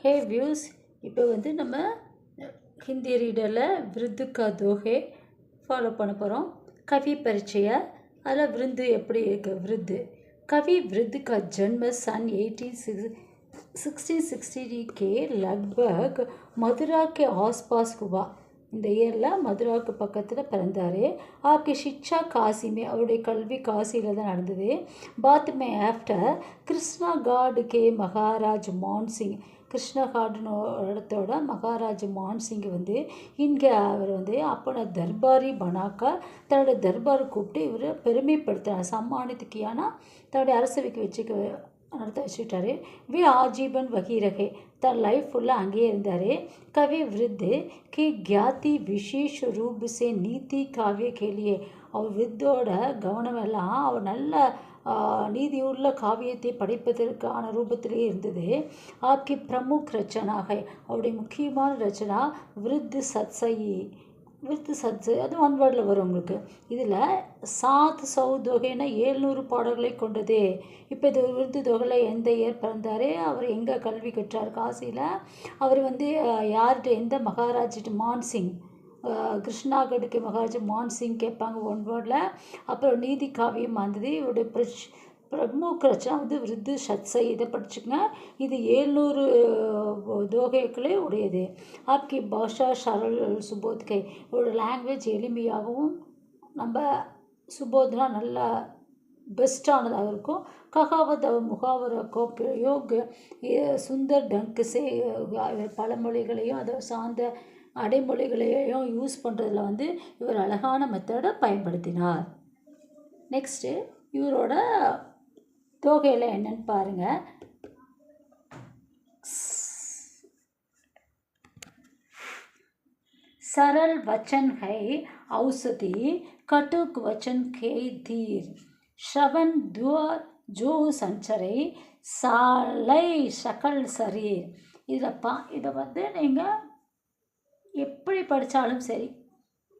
ஹே views, இப்போ நம்ம ஹிந்தி ரீடரில் விருது கா தோஹே ஃபாலோ பண்ண போகிறோம். கவி பரிச்சய அதில் விருந்து எப்படி இருக்கு. விருது कवि वृद्ध का जन्म सन 1660 के लगभग मथुरा के आसपास हुआ. இந்த இயரில் மதுராவுக்கு பக்கத்தில் பிறந்தார். ஆப்கி ஷிக்ஷா காசி மே, அவருடைய கல்வி காசியில் தான் நடந்தது. பாத் மே ஆஃப்டர் கிருஷ்ணா காட் கே மகாராஜ் மான்சிங், கிருஷ்ணகாடுன்னு இடத்தோட மகாராஜ் மான்சிங் இங்கே அவர் அப்போ தர்பாரி பனாக்கா தன்னுடைய தர்பாரை கூப்பிட்டு இவர் பெருமைப்படுத்தினார். சம்மானித்துக்கியானா தன்னுடைய அரசவைக்கு நடத்த வச்சுக்கிட்டாரு. வே ஆஜீவன் வகீரகே, தன் லைஃப் ஃபுல்லாக அங்கேயே இருந்தார். கவி விருது கி கியாதி விசேஷ ரூப் சே நீதி காவிய கேலியே, அவர் விருத்தோட கவனம் எல்லாம் அவர் நல்ல நீதியுள்ள காவியத்தை படைப்பதற்கான ரூபத்திலே இருந்தது. ஆப்கி பிரமுக் ரச்சனாக, அவருடைய முக்கியமான ரச்சனா விருத்து சத்சயி, விருத்து சத்சு, அது ஒன் வேர்டில் வரும் உங்களுக்கு. இதில் 700 தொகைன்னா 700 பாடல்களை கொண்டது. இப்போ இது விருது தொகையில் எந்த இயர் பிறந்தார், அவர் எங்கே கல்வி கற்றார் காசியில், அவர் யார்கிட்ட, எந்த மகாராஜிட்டு, மான்சிங், கிருஷ்ணாகடுக்கு மகாராஜா மான்சிங் கேட்பாங்க ஒன் வேர்டில். அப்புறம் நீதி காவியம் வந்தது. இவருடைய பிரமுக ரச்சனா விருது சத்சை, இதை படிச்சுக்கங்க. இது 700 தோகைகளே உடையது. ஆப்கி பாஷா சரல் சுபோத்கை, இவரோட லாங்குவேஜ் எளிமையாகவும் நம்ம சுபோத்னா நல்லா பெஸ்ட்டானதாக இருக்கும். ககாவத் முகாவர கோ பிரயோக் சுந்தர் டங்க் சே, பழமொழிகளையும் அதை சார்ந்த அடைமொழிகளையும் யூஸ் பண்ணுறதுல இவர் அழகான மெத்தடை பயன்படுத்தினார். நெக்ஸ்ட்டு இவரோட தோகையில் என்னன்னு பாருங்கள். सरल वचन है औषधि, कटुक वचन के धीर, श्रवण द्वार जो संचरे सालै सकल शरीर. இதை நீங்கள் எப்படி படித்தாலும் சரி,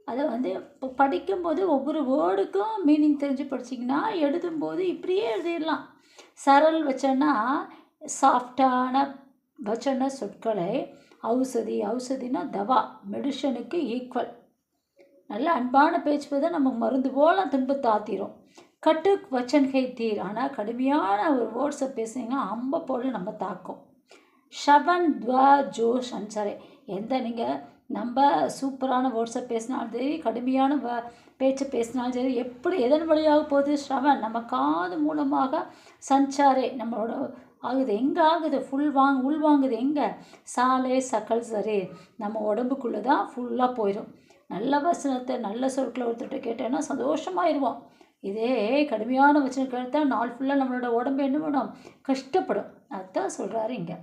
அதை இப்போ படிக்கும்போது ஒவ்வொரு வேர்டுக்கும் மீனிங் தெரிஞ்சு படிச்சிங்கன்னா எழுதும்போது இப்படியே எழுதிடலாம். சரல் வச்சோன்னா சாஃப்டான வச்சன சொற்களை, ஔஷதி, ஔஷதினா தவா, மெடிஷனுக்கு ஈக்குவல். நல்ல அன்பான பேச்சு தான் நம்ம மருந்து போல துன்பத்தை ஆத்திரும். கட்டுக் வச்சன்கை தீர், ஆனால் கடுமையான ஒரு வேர்ட்ஸை பேசுனீங்கன்னா அம்ப போல நம்ம தாக்கும். ஷவன் துவா ஜோ சன்சரை, எந்த நீங்கள் நம்ம சூப்பரான வேர்ட்ஸை பேசினாலும் சரி, கடுமையான பேச்சை பேசினாலும் சரி, எப்படி எதன் வழியாக போகுது, ஸ்ரவன் நம்ம காது மூலமாக, சஞ்சாரே நம்மளோட ஆகுது, எங்கே ஆகுது, உள்வாங்குது எங்கே, சாலை சக்கல் சரே நம்ம உடம்புக்குள்ளே தான் ஃபுல்லாக போயிடும். நல்ல வசனத்தை நல்ல சொற்களை ஒருத்தர்கிட்ட கேட்டோன்னா சந்தோஷமாயிருவோம். இதே கடுமையான வசனம் கேட்டால் நாள் ஃபுல்லாக நம்மளோட உடம்பு என்ன பண்ணும், கஷ்டப்படும். அதுதான் சொல்கிறாரு இங்கே.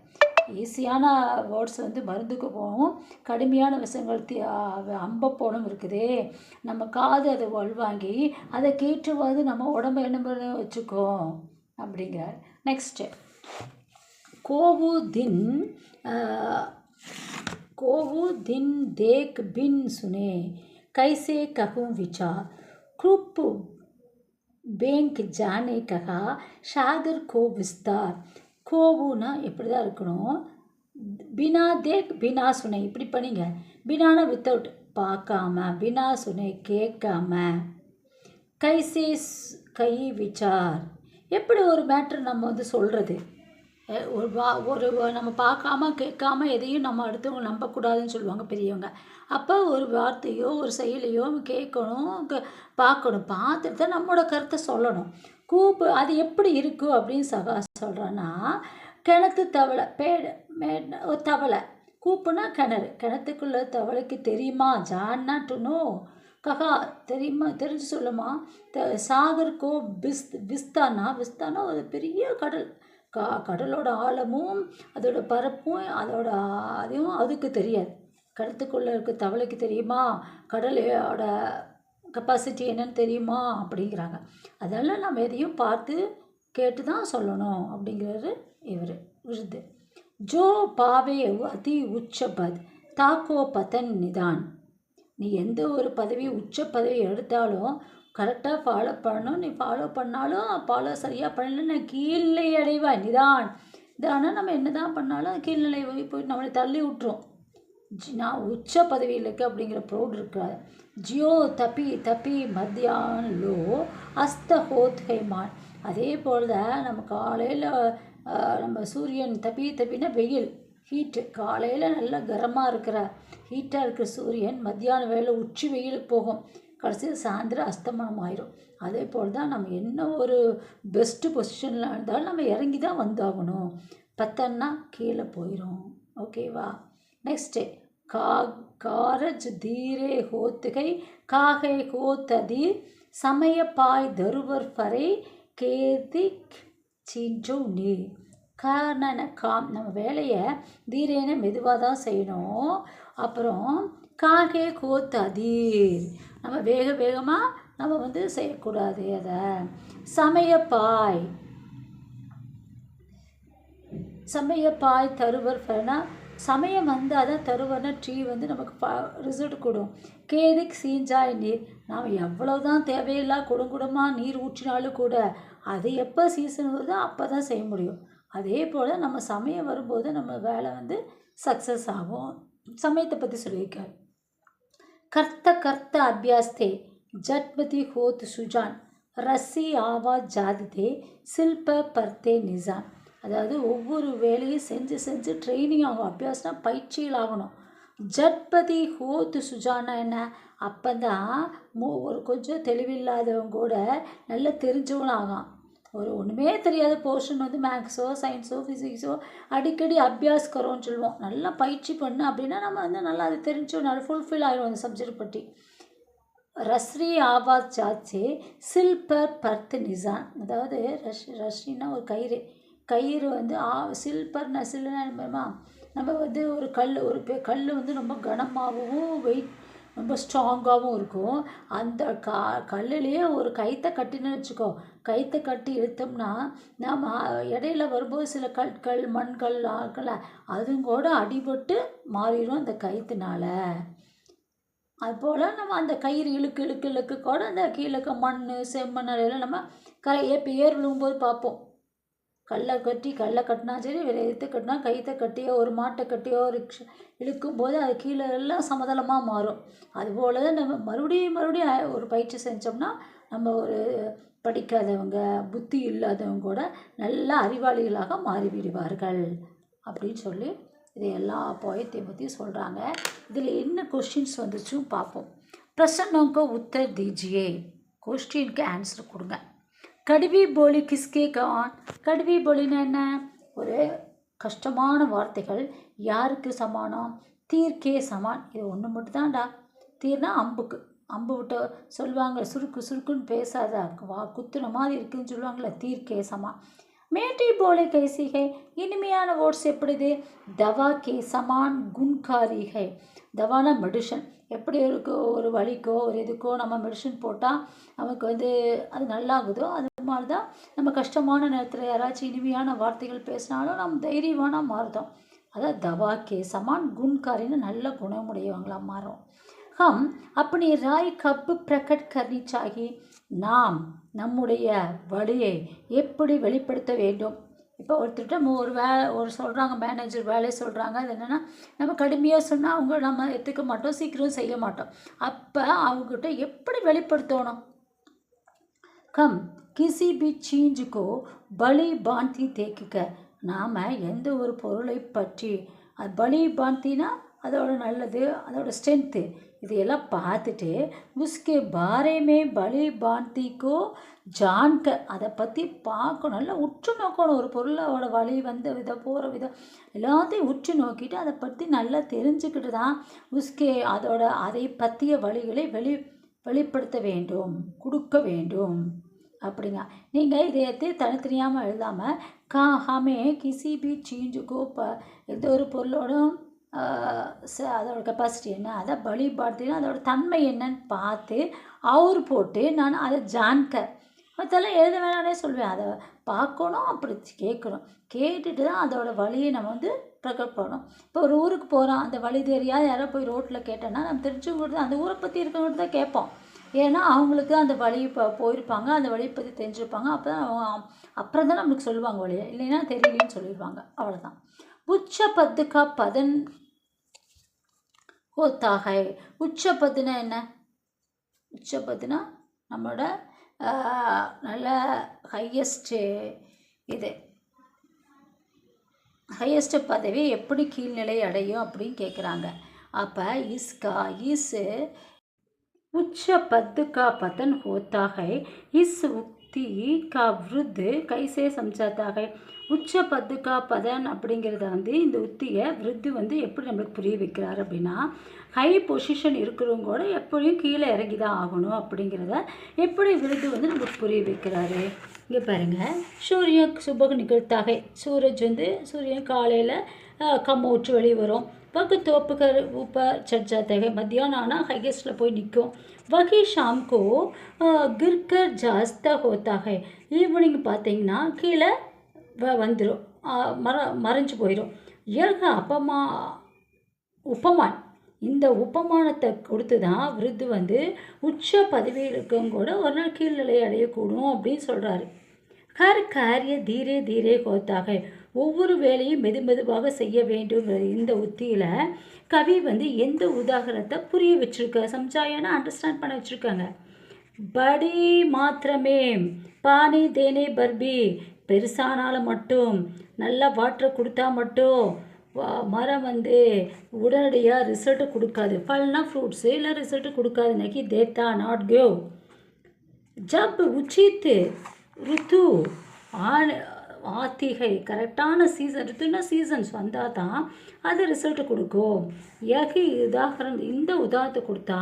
ஈஸியான வேர்ட்ஸ் மருந்துக்கு போகும், கடுமையான விஷயங்கள் அம்ப போலும் இருக்குது. நம்ம காது அதை உள்வாங்கி அதை கேட்டுவாது நம்ம உடம்பை என்ன பண்ண வச்சுக்கோம் அப்படிங்கிறார். நெக்ஸ்ட்டு கோவு தின் தேக் பின் சுனே கைசே ககும் விசார், குரூப் பேங்க் ஜானே கஹா ஷாகர் கோ விஸ்தார். கோவுனா இப்படி தான் இருக்கணும். பினா தேக் பினா சுனை, இப்படி பண்ணிங்க. பினானா வித்தவுட், பார்க்காம, பினா சுனை கேட்காம. கைசே கை விசார், எப்படி ஒரு மேட்ரு நம்ம சொல்கிறது, ஒரு நம்ம பார்க்காம கேட்காம எதையும் நம்ம அடுத்தவங்க நம்பக்கூடாதுன்னு சொல்லுவாங்க பெரியவங்க. அப்போ ஒரு வார்த்தையோ ஒரு செயலையோ கேட்கணும், பார்க்கணும், பார்த்துட்டு தான் நம்மளோட கருத்தை சொல்லணும். கூப்பு அது எப்படி இருக்கும் அப்படின்னு சொல்கிறான்னா, கிணத்து தவளை, ஒரு தவளை, கூப்புனா கிணறு, கிணத்துக்குள்ள தவளைக்கு தெரியுமா, ஜான்னா டுனோ, ககா தெரியுமா, தெரிஞ்சு சொல்லுமா. சாகர் கோ விஸ்தானா ஒரு பெரிய கடல், கடலோட ஆழமும் அதோட பரப்பும் அதோட அதுவும் அதுக்கு தெரியாது. கடத்துக்குள்ளே இருக்க தவளைக்கு தெரியுமா கடலோட கெப்பாசிட்டி என்னன்னு தெரியுமா அப்படிங்கிறாங்க. அதெல்லாம் நம்ம எதையும் பார்த்து கேட்டு தான் சொல்லணும் அப்படிங்கிறது இவர் விருது. ஜோ பாவே அதி உச்ச பத் தாக்கோ பதன் நிதான், நீ எந்த ஒரு பதவி உச்ச பதவி எடுத்தாலும் கரெக்டாக ஃபாலோ பண்ணணும். நீ ஃபாலோ பண்ணாலும் ஃபாலோ சரியாக பண்ணலன்னு கீழே அடைவாய். நிதான் இது ஆனால் நம்ம என்ன தான் பண்ணாலும் அது கீழ்நிலை போய் நம்மளை தள்ளி விட்டுரும். நான் உச்ச பதவியில் இருக்க அப்படிங்கிற ப்ரௌட் இருக்காது. ஜியோ தப்பி தப்பி மத்தியானோ அஸ்த ஹோத் ஹைமான். அதே போல் தான் நம்ம காலையில் நம்ம சூரியன் தப்பினா வெயில் ஹீட்டு, காலையில் நல்லா கரமாக இருக்கிற ஹீட்டாக இருக்கிற சூரியன் மத்தியான வேலை உச்சி வெயிலுக்கு போகும், கடைசியில் சாயந்தரம் அஸ்தமனம் ஆயிரும். அதே போல் தான் நம்ம என்ன ஒரு பெஸ்ட்டு பொசிஷனில் இருந்தாலும் நம்ம இறங்கி தான் வந்தாகணும். பத்தன்னா கீழே போயிடும். ஓகேவா? நெக்ஸ்ட்டு காரஜ் தீரே ஹோத்துகை காகை ஹோத்ததீர் சமய பாய் தருவர் பறை கேதிக் சிஞ்சோ நீர். காரண காம் நம்ம வேலையை தீரேன மெதுவாக தான் செய்யணும். அப்புறம் காகே கோத்ததீர் நம்ம வேகமாக நம்ம செய்யக்கூடாது. அதை சமயப்பாய் தருவர் பறைனா சமயம் வந்தால் தான் தருவர்னா ட்ரீ நமக்கு ரிசல்ட் கொடுக்கும். கேதிக் சீஞ்சாய் நீர் நாம் எவ்வளோதான் தேவையில்லா குடமாக நீர் ஊற்றினாலும் கூட அது எப்போ சீசன் வருதோ அப்போ தான் செய்ய முடியும். அதே போல் நம்ம சமயம் வரும்போது நம்ம வேலை சக்ஸஸ் ஆகும். சமயத்தை பற்றி சொல்லியிருக்கார். கர்த்த அபியாஸ்தே ஜட்பதி ஹோத் சுஜான் ரசி ஆவாஜ் ஜாதிதே சில்ப பர்த்தே நிசான். அதாவது ஒவ்வொரு வேலையும் செஞ்சு ட்ரைனிங் ஆகும். அபியாசனா பயிற்சியில் ஆகணும். ஜட்பதி ஹோத் சுஜானா என்ன? அப்போ தான் ஒரு கொஞ்சம் தெளிவில்லாதவங்க கூட நல்லா தெரிஞ்சவனும் ஆகும். ஒன்றுமே தெரியாத போர்ஷன் மேக்ஸோ சயின்ஸோ ஃபிசிக்ஸோ அடிக்கடி அபியாஸ் கரோன்னு சொல்லுவோம். நல்லா பயிற்சி பண்ணு அப்படின்னா நம்ம நல்லா அது தெரிஞ்சு நல்லா ஃபுல்ஃபில் ஆகிடும் அந்த சப்ஜெக்ட் பற்றி. ரஸ்ரி ஆவாஸ் ஜாச்சே சில்பர் பர்த் நிசான். அதாவது ரஷ்ரின்னா ஒரு கயிறு சில்பர்னா சில்லுனா நம்ம ஒரு கல் ரொம்ப கனமாகவும் வெயிட் ரொம்ப ஸ்ட்ராங்காகவும் இருக்கும். அந்த கல்லுலேயே ஒரு கயிற்றை கட்டின்னு வச்சுக்கோ. கயிற்றை கட்டி இழுத்தோம்னா நம்ம இடையில வரும்போது சில கற்கள் மண்கள் ஆக்கல அதுவும் கூட அடிபட்டு மாறிடும் அந்த கயிற்றுனால. அதுபோல் நம்ம அந்த கயிறு இழுக்கு கூட அந்த கீழே மண் செம்மண் எல்லாம் நம்ம இப்போ ஏர் விழுங்கும்போது பார்ப்போம். கல்லை கட்டினா சரி, வேறு எதுத்தை கட்டினா கயிற்றை கட்டியோ ஒரு மாட்டை கட்டியோ இழுக்கும்போது அது கீழே எல்லாம் சமதளமாக மாறும். அதுபோல் தான் நம்ம மறுபடியும் ஒரு பயிற்சி செஞ்சோம்னா நம்ம ஒரு படிக்காதவங்க புத்தி இல்லாதவங்க கூட நல்ல அறிவாளிகளாக மாறிவிடுவார்கள் அப்படின்னு சொல்லி இது எல்லா போயத்தையும் பற்றி சொல்கிறாங்க. இதில் என்ன கொஸ்டின்ஸ் வந்துச்சும் பார்ப்போம். பிரசன்னோங்க உத்தர் தீஜியே, கொஸ்டினுக்கு ஆன்சர் கொடுங்க. கடுவி போலி கிஸ்கே கான். கடுவி போலின்னா என்ன? ஒரு கஷ்டமான வார்த்தைகள் யாருக்கு சமானம்? தீர்க்கே சமான். இது ஒன்று மட்டும்தான்டா. தீர்னா அம்பு விட்டு சொல்லுவாங்க. சுருக்குன்னு பேசாத குத்துன மாதிரி இருக்குதுன்னு சொல்லுவாங்களே, தீர்க்கே சமான். மேட்டி போலே கைசிகை. இனிமையான வேர்ட்ஸ் எப்படிது? தவா கே சமான் குன்காரிகை. தவானா மெடிஷன். எப்படி இருக்கோ ஒரு வலிக்கோ ஒரு இதுக்கோ நம்ம மெடிசன் போட்டால் நமக்கு அது நல்லாகுதோ அது மாதிரி தான் நம்ம கஷ்டமான நேரத்தில் யாராச்சும் இனிமையான வார்த்தைகள் பேசினாலும் நம்ம தைரியமான மாறுதோம். அதான் தவா கே சமான் குன்காரின்னு நல்ல குணமுடையவங்களாக மாறும். ஹம் அப்படி ராய் கப்பு பிரகட் கர்னி சாகி. நாம் நம்முடைய வழியை எப்படி வெளிப்படுத்த வேண்டும்? இப்போ ஒருத்தர்கிட்ட ஒரு சொல்கிறாங்க, மேனேஜர் வேலையை சொல்கிறாங்க. அது என்னென்னா நம்ம கடுமையாக சொன்னால் அவங்க நம்ம எடுத்துக்க மாட்டோம், சீக்கிரம் செய்ய மாட்டோம். அப்போ அவங்ககிட்ட எப்படி வெளிப்படுத்தணும்? கம் கிசி பி சீஞ்சுக்கோ பலி பாந்தி தேக்குக்க. நாம் எந்த ஒரு பொருளை பற்றி அது பலி பாந்தினா அதோட நல்லது, அதோட ஸ்ட்ரென்த்து இதையெல்லாம் பார்த்துட்டு உஸ்கே பாரேமே பலி பாந்திக்கோ ஜான்க அதை பற்றி பார்க்கணும், நல்லா உற்று நோக்கணும். ஒரு பொருளோட வழி வந்த விதம் போகிற விதம் எல்லாத்தையும் உற்று நோக்கிட்டு அதை பற்றி நல்லா தெரிஞ்சுக்கிட்டு தான் அதை பற்றிய வழிகளை வெளிப்படுத்த வேண்டும், கொடுக்க வேண்டும் அப்படிங்க. நீங்கள் இதையத்தை தனித்தனியாமல் எழுதாமல் ஹமே கிசி பி சீஞ்சுக்கோ எந்த ஒரு பொருளோடும் அதோட கெப்பாசிட்டி என்ன, அதை பலி பார்த்தீங்கன்னா அதோட தன்மை என்னன்னு பார்த்து அவர் போட்டு நான் அதை ஜான்க மற்றெல்லாம் எழுத வேணானே சொல்வேன். அதை பார்க்கணும், அப்படி கேட்கணும். கேட்டுட்டு தான் அதோட வழியை நம்ம பிரகட் பண்ணணும். இப்போ ஒரு ஊருக்கு போகிறோம், அந்த வழி தெரியாத யாரோ போய் ரோட்டில் கேட்டோன்னா நம்ம தெரிஞ்சுக்கிட்டு அந்த ஊரை பற்றி இருக்கவங்கள்ட்ட தான் கேட்போம். ஏன்னா அவங்களுக்கு அந்த வழி போயிருப்பாங்க, அந்த வழியை பற்றி தெரிஞ்சிருப்பாங்க. அப்போ தான் அப்புறம் தான் நம்மளுக்கு சொல்லுவாங்க ஒழிய, இல்லைன்னா தெரியலன்னு சொல்லிடுவாங்க, அவ்வளோதான். உச்ச பத்துக்கா பதன் होता है. உச்சபத்துனா என்ன? உச்சபத்துனா நம்மளோட நல்ல ஹையஸ்ட்டு இது ஹையஸ்ட் பதவி எப்படி கீழ்நிலை அடையும் அப்படின்னு கேட்குறாங்க. அப்போ इसका इस उच्च पद का पतन होता है. इस उक्ति का विरुद्ध कैसे समझाता है. உச்ச பத்துக்கா பதன் அப்படிங்கிறத வந்து இந்த உத்தியை விருத்தி வந்து எப்படி நம்மளுக்கு புரிய வைக்கிறார் அப்படின்னா, ஹை பொசிஷன் இருக்கிறவங்க கூட எப்படியும் கீழே இறங்கி தான் ஆகணும் அப்படிங்கிறத எப்படி விருது வந்து நம்மளுக்கு புரிய வைக்கிறாரு. இங்கே பாருங்கள், சூரிய சுபக நிகழ்த்தாகை. சூரஜ் வந்து சூரியன் காலையில் கம்மூற்று வெளியே வரும். பகு தோப்புகர் ஊப்பர் சர்ஜாத்தகை. மத்தியானம் ஆனால் ஹையஸ்டில் போய் நிற்கும். வகி ஷாம்கோ கிர்கர் ஜாஸ்தா ஹோத்தாகை. ஈவினிங் பார்த்தீங்கன்னா கீழே வந்துடும், மறைஞ்சு போயிடும். ஏக உப்பமான். இந்த உப்பமானத்தை கொடுத்து தான் விருது வந்து உச்ச பதவியில் இருக்கவங்க கூட ஒரு நாள் கீழ்நிலை அடையக்கூடும் அப்படின்னு சொல்கிறாரு. ஹர் காரிய தீரே தீரே ஹோத்தாக. ஒவ்வொரு வேலையும் மெதுவாக செய்ய வேண்டும். இந்த உத்தியில் கவி வந்து எந்த உதாரணத்தை புரிய வச்சுருக்க, சம்சாயனா அண்டர்ஸ்டாண்ட் பண்ண வச்சுருக்காங்க. படி மாத்திரமே பானி தேனே பர்பி. பெருசானாலும் மட்டும் நல்லா வாட்டரை கொடுத்தா மட்டும் மரம் வந்து உடனடியாக ரிசல்ட்டு கொடுக்காது. பல்னா ஃப்ரூட்ஸு இல்லை ரிசல்ட்டு கொடுக்காது. நக்கி தேத்தா நாட் கிவ். ஜப் உச்சித் ருத்து ஆத்திகை. கரெக்டான சீசன், ருத்துனா சீசன்ஸ் வந்தால் தான் அது ரிசல்ட்டு கொடுக்கும். ஏகி உதாரணம், இந்த உதாரணத்தை கொடுத்தா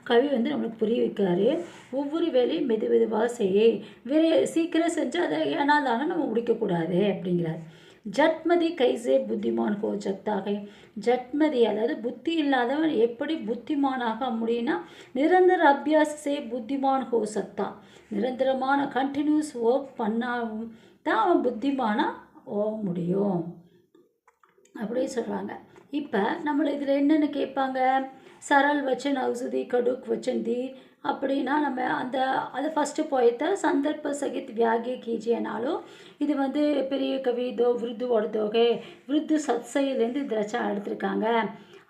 கவி வந்து நம்மளுக்கு புரிய வைக்காரு. ஒவ்வொரு வேலையும் மெதுவாக சீக்கிரம் செஞ்சு அதை ஏன்னா தானே நம்ம முடிக்கக்கூடாது அப்படிங்கிறார். ஜட்மதி கைசே புத்திமான் ஹோ சக்தாக. ஜட்மதி அதாவது புத்தி இல்லாதவன் எப்படி புத்திமானாக முடியும்னா, நிரந்தர அபியாசே புத்திமான் ஹோ சக்தா. நிரந்தரமான கண்டினியூஸ் ஒர்க் பண்ணாலும் தான் அவன் புத்திமானாக போக முடியும் அப்படின்னு சொல்கிறாங்க. இப்போ நம்மளை இதில் என்னென்னு கேட்பாங்க, சரல் வச்சன் ஔஷதி கடுக் வச்சன் தி அப்படின்னா நம்ம அது ஃபஸ்ட்டு போயத்தை சந்தர்ப்ப சகித் வியாகிய கீஜியனாலும் இது வந்து பெரிய கவி விருதுவோட தொகை விருது சத்சையிலேருந்து இந்த ரச்சனை எடுத்திருக்காங்க.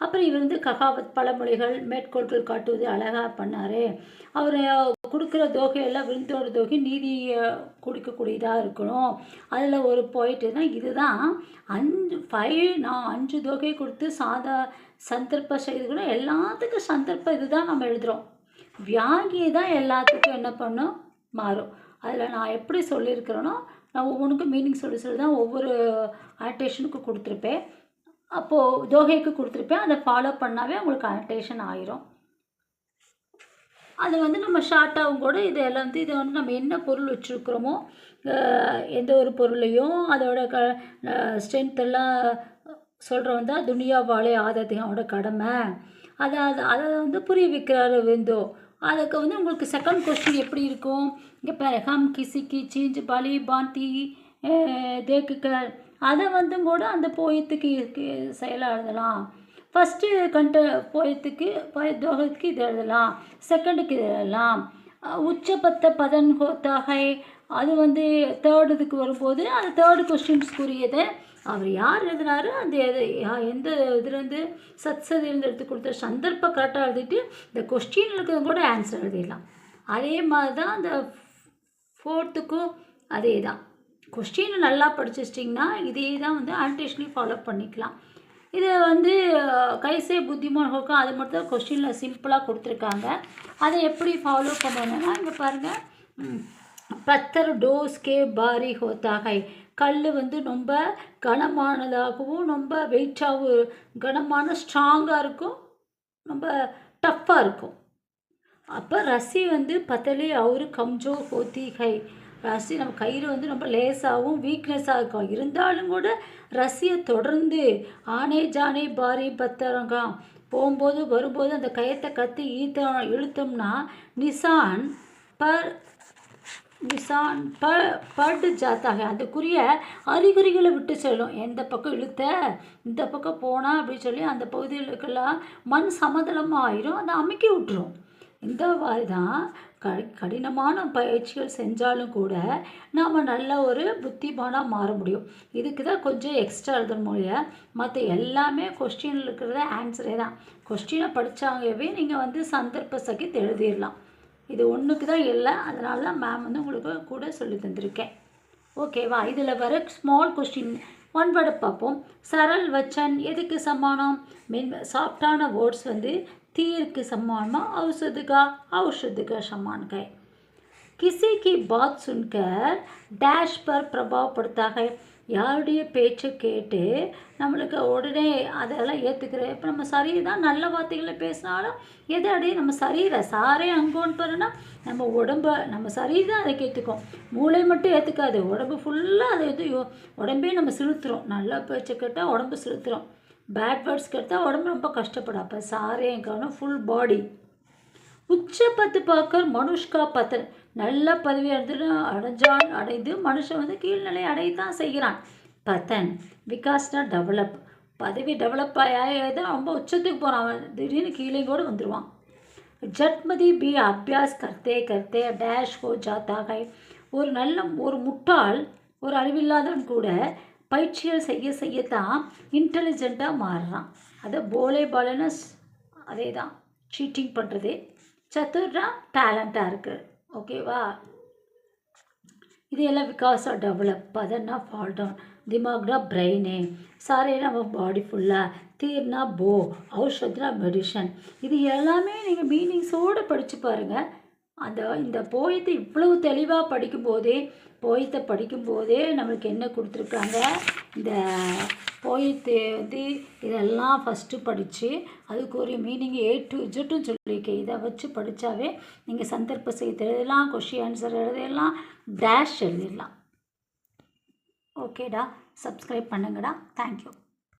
அப்புறம் இவர் வந்து ககாவத் பழமொழிகள் மேற்கோள்கள் காட்டுவது அழகாக பண்ணார். அவர் கொடுக்குற தொகையெல்லாம் விருந்தோட தொகை நீதி கொடுக்கக்கூடியதாக இருக்கணும். அதில் ஒரு போயிட்டு தான் இதுதான் 5 தொகை கொடுத்து சந்தர்ப்ப செய்து கூட எல்லாத்துக்கும் சந்தர்ப்பம் இதுதான் நம்ம எழுதுகிறோம். வியாகியை தான் எல்லாத்துக்கும் என்ன பண்ணும் மாறும். அதில் நான் எப்படி சொல்லியிருக்கிறேனோ நான் ஒவ்வொன்றுக்கும் மீனிங் சொல்லி தான் ஒவ்வொரு ஆக்டேஷனுக்கும் கொடுத்துருப்பேன். அப்போது தொகைக்கு கொடுத்துருப்பேன். அதை ஃபாலோ பண்ணாவே உங்களுக்கு அனோட்டேஷன் ஆயிரும். அது வந்து நம்ம ஷார்ட்டாகவும் கூட இதெல்லாம் வந்து இதை வந்து நம்ம என்ன பொருள் வச்சுருக்குறோமோ எந்த ஒரு பொருளையும் அதோட ஸ்ட்ரென்த்தெல்லாம் சொல்கிறவன் தான் துனியா வாழை ஆதத்தையோட கடமை. அதை வந்து புரிய வைக்கிறாரு விந்தோ. அதுக்கு வந்து உங்களுக்கு செகண்ட் கொஸ்டின் எப்படி இருக்கும், இங்கே பாரு, ஹம் கிசிக்கு சீஞ்ச் பலி பாந்தி தேக்குக்க. அதை வந்து கூட அந்த போயத்துக்கு செயலாக எழுதலாம். ஃபஸ்ட்டு போயத்துக்கு தோகத்துக்கு இது எழுதலாம், செகண்டுக்கு இது எழுதலாம். உச்சபத்த பதன் ஹோத்தாகை அது வந்து தேர்டுக்கு வரும்போது அது தேர்டு கொஸ்டின்ஸ்க்குரியதை அவர் யார் எழுதினாரு, அந்த எந்த இதுலேருந்து சத்சதியிலேருந்து எடுத்து கொடுத்த சந்தர்ப்ப கரெக்டாக எழுதிட்டு இந்த கொஸ்டின் இருக்கிறது கூட ஆன்சர் எழுதிடலாம். அதே மாதிரி தான் அந்த ஃபோர்த்துக்கும் அதே தான். கொஸ்டினை நல்லா படிச்சிட்டிங்கன்னா இதே தான் வந்து ஆன்டேஷனையும் ஃபாலோ பண்ணிக்கலாம். இதை வந்து கைசே புத்திமான் ஹோக்கம் அது மட்டும் தான் கொஸ்டினில் சிம்பிளாக கொடுத்துருக்காங்க. அதை எப்படி ஃபாலோ பண்ணணும்னா இங்கே பாருங்கள், பத்தர் டோஸ்கே பாரி ஹோத்தாகை. கல் வந்து ரொம்ப கனமானதாகவும் ரொம்ப வெயிட்டாகவும் கனமான ஸ்ட்ராங்காக இருக்கும், ரொம்ப டஃப்பாக இருக்கும். அப்போ ரசி வந்து பத்தலே அவரு கம்ஜோ ஹோத்திகை. ரசி நம்ம கயிறு வந்து ரொம்ப லேசாகவும் வீக்னஸாக இருக்கும். இருந்தாலும் கூட ரசியை தொடர்ந்து ஆனே ஜானே பாரி பத்தரங்காம் போகும்போது வரும்போது அந்த கயத்தை கத்தி இழுத்தோம்னா நிசான் பட் ஜாத்தாக அதுக்குரிய அறிகுறிகளை விட்டு செல்லும். எந்த பக்கம் இழுத்த இந்த பக்கம் போனால் அப்படின்னு சொல்லி அந்த பகுதிகளுக்கெல்லாம் மண் சமதளமாக ஆயிரும், அதை அமுக்கி விட்டுரும். இந்த மாதிரி தான் கடினமான பயிற்சிகள் செஞ்சாலும் கூட நாம் நல்ல ஒரு புத்திமானாக மாற முடியும். இதுக்கு தான் கொஞ்சம் எக்ஸ்ட்ரா எழுதணும் மொழிய. மற்ற எல்லாமே கொஸ்டினில் இருக்கிறத ஆன்சரே தான். கொஸ்டினை படித்தாங்கவே நீங்கள் சந்தர்ப்ப சகித் எழுதிடலாம். இது ஒன்றுக்கு தான் இல்லை, அதனால தான் மேம் உங்களுக்கு கூட சொல்லி தந்திருக்கேன். ஓகேவா? இதில் வர ஸ்மால் கொஸ்டின் ஒன் வேர்டை பார்ப்போம். சரல் வச்சன் எதுக்கு சமானம்? சாஃப்டான வேர்ட்ஸ் तीर के समान औषध का समान है। किसी की बात सुनकर डैश पर प्रभाव पड़ता है. யாருடைய பேச்சை கேட்டு நம்மளுக்கு உடனே அதெல்லாம் ஏற்றுக்கிற. இப்போ நம்ம சரீரம் தான் நல்ல வார்த்தைகளை பேசினாலும் எதை அடைய நம்ம சரீரம் சாரே அங்கோன்னு பாருன்னா நம்ம உடம்பை நம்ம சரீரம் தான் அதை ஏற்றுக்கும். மூளை மட்டும் ஏற்றுக்காது, உடம்பு ஃபுல்லாக அதை உடம்பே நம்ம செலுத்துகிறோம். நல்ல பேச்சை கேட்டால் உடம்பு செலுத்துகிறோம், பேட் வேர்ட்ஸ் கேட்டால் உடம்பு ரொம்ப கஷ்டப்படும். அப்போ சாரே காரணம் ஃபுல் பாடி. உச்ச பத்து பார்க்கர் மனுஷ்கா பத்தன் நல்ல பதவி அடைந்து மனுஷன் கீழ்நிலை அடையத்தான் செய்கிறான். பத்தன் விகாஸ்னா டெவலப், பதவி டெவலப் ஆகிதான் ரொம்ப உச்சத்துக்கு போகிறான், அவன் திடீர்னு கீழே கூட வந்துடுவான். ஜட்மதி பி அபியாஸ் கர்த்தே கர்த்தே டேஷ் ஹோ ஜாத்தா ஹை. ஒரு முட்டாள் ஒரு அறிவில்லாதவன் கூட பயிற்சிகள் செய்யத்தான் இன்டெலிஜென்ட்டாக மாறுறான். அதை போலேன்னு அதே தான் சீட்டிங் பண்ணுறது. சத்துர்னா டேலண்ட்டாக இருக்குது. ஓகேவா? இது எல்லாம் விகாஸா டெவலப். பதன்னா ஃபால் டவுன். திமாக்னா பிரெயினு. சாரேனா நம்ம பாடி ஃபுல்லாக. தீர்னா போ. ஔஷத்னா மெடிஷன். இது எல்லாமே நீங்கள் மீனிங்ஸோடு படித்து பாருங்கள். இந்த போயத்தை இவ்வளவு தெளிவாக படிக்கும்போதே நம்மளுக்கு என்ன கொடுத்துருக்காங்க, இந்த போயத்தை இதெல்லாம் ஃபஸ்ட்டு படித்து அதுக்கு ஒரு மீனிங் A to Z சொல்லியிருக்கேன். இதை வச்சு படித்தாவே நீங்கள் சந்தர்ப்ப செய்தி எழுதலாம், கொஷின் ஆன்சர் எழுதலாம், டேஷ் எழுதிடலாம். ஓகேடா, சப்ஸ்கிரைப் பண்ணுங்கடா. தேங்க்யூ.